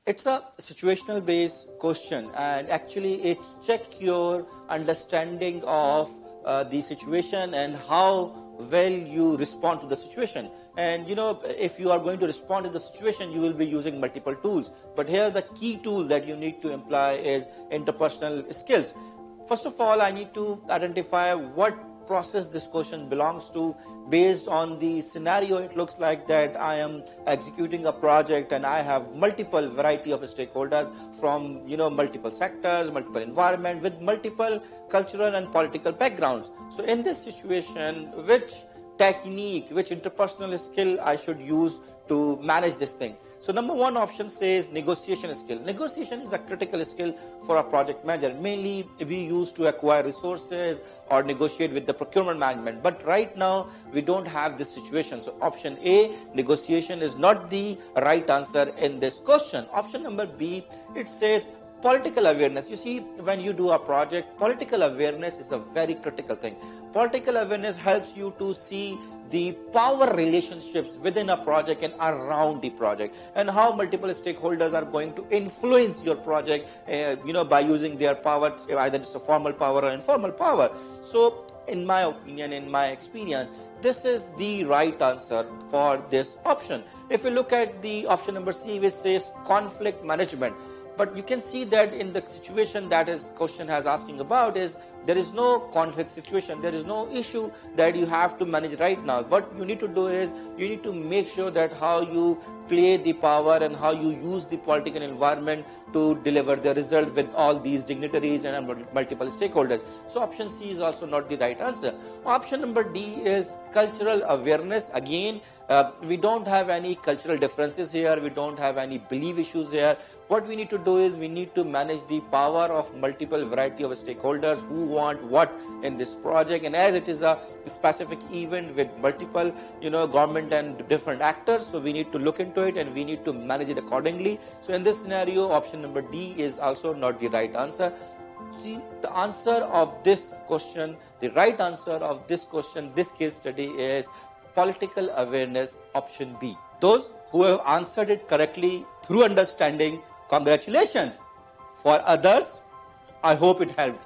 It's a situational based question, and actually it's check your understanding of the situation and how well you respond to the situation. And if you are going to respond to the situation, you will be using multiple tools. But here the key tool that you need to employ is interpersonal skills. First of all, I need to identify what process this question belongs to. Based on the scenario, it looks like that I am executing a project and I have multiple variety of stakeholders from multiple sectors, multiple environment with multiple cultural and political backgrounds. So in this situation, which technique, which interpersonal skill I should use to manage this thing? So number one option says negotiation skill. Negotiation is a critical skill for a project manager. Mainly we use to acquire resources or negotiate with the procurement management. But right now we don't have this situation. So option A, negotiation, is not the right answer in this question. Option number B, it says political awareness. You see, when you do a project, political awareness is a very critical thing. Political awareness helps you to see the power relationships within a project and around the project, and how multiple stakeholders are going to influence your project, by using their power, either it's a formal power or informal power. So in my opinion, in my experience, this is the right answer for this option. If you look at the option number C, which says conflict management, but you can see that in the situation that is question has asking about is there is no conflict situation, there is no issue that you have to manage right now. What you need to do is you need to make sure that how you play the power and how you use the political environment to deliver the result with all these dignitaries and multiple stakeholders. So option C is also not the right answer. Option number D is cultural awareness. Again, we don't have any cultural differences here, we don't have any belief issues here. What we need to do is we need to manage the power of multiple variety of stakeholders who want what in this project, and as it is a specific event with multiple government and different actors, so we need to look into it and we need to manage it accordingly. So in this scenario, option number D is also not the right answer. See, the answer of this question, the right answer of this question, this case study is political awareness, option B. Those who have answered it correctly through understanding, congratulations. For others, I hope it helped.